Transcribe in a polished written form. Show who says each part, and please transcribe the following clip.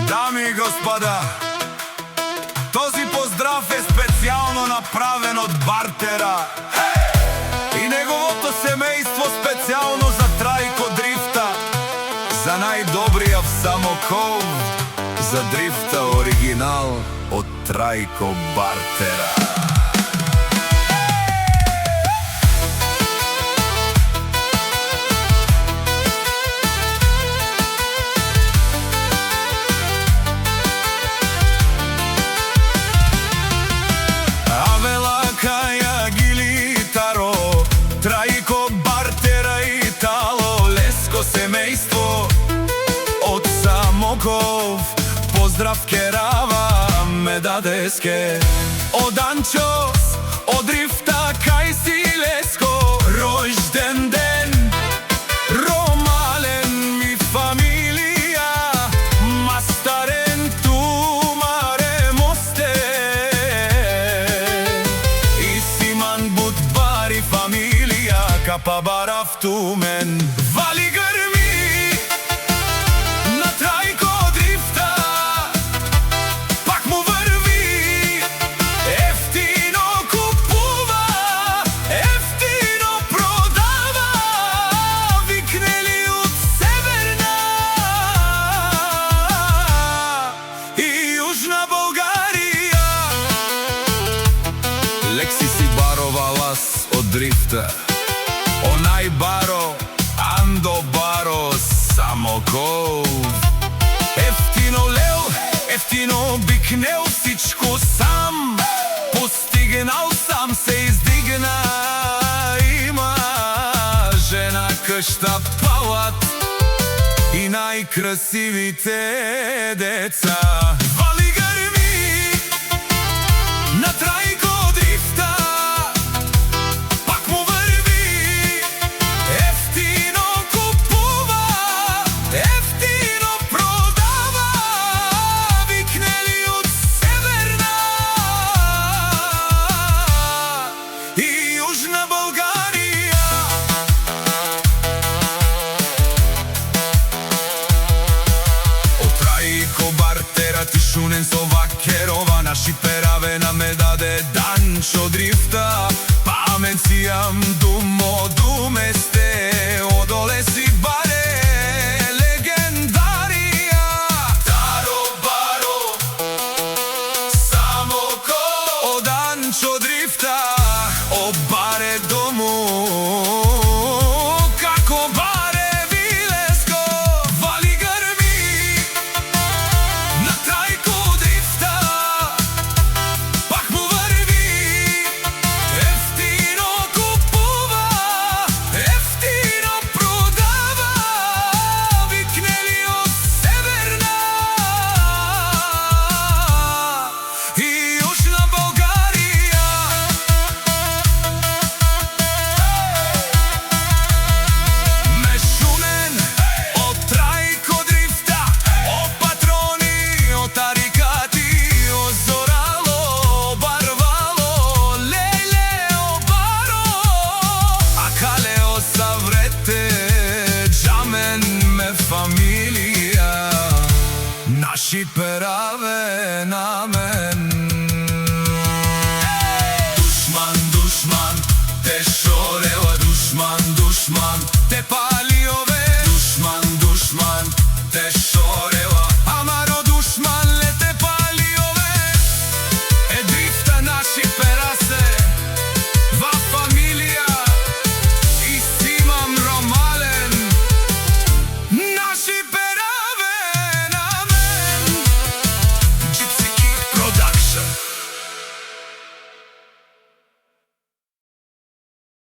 Speaker 1: Дами и господа, този поздрав е специално направен от Бартера и неговото семейство специално за Трајко Дрифта, за најдобријав самокол за дрифта оригинал од Трајко Бартера. Трајко Бартера и Тало Леско семејство од Самоков, поздрав керава ме дадеске од Анчос, од дрифта кај си Леско, ројден ден ромален ми фамилија, мастарен тумаре мосте и симан будбари фамилија капа барав тумен. Вали грми на Трајко Дрифта, пак му врви, ефтино купува, ефтино продава, викнели од Северна и Јужна Българија. Лекси си барова лас од дрифта, онај баро, Андо баро, Самоков. Ефтино лел, ефтино бикнел, всичко сам постигнал, сам се издигна. Има жена, къща, палат и најкрасивите деца. Вали грми на Трајко Дрифта, тишунен со вакерова, на шиперавена ме даде Данчо Дрифта. Памет си јам думо думесте, одоле си баре легендарија. Таро баро, Самоков, о Данчо Дрифта, о баре дому, како баре Вилеско. Вали грми на Трајко Дрифта, пак му врви, ефтино купува, ефтино продава, викнели од Северна и Јужна Българија. Мешунен од Трајко Дрифта, о патрони, о тарикати, о зорало, о барвало, леле, о баро, а кале о саврете, джамен ме фамилија, наши пераве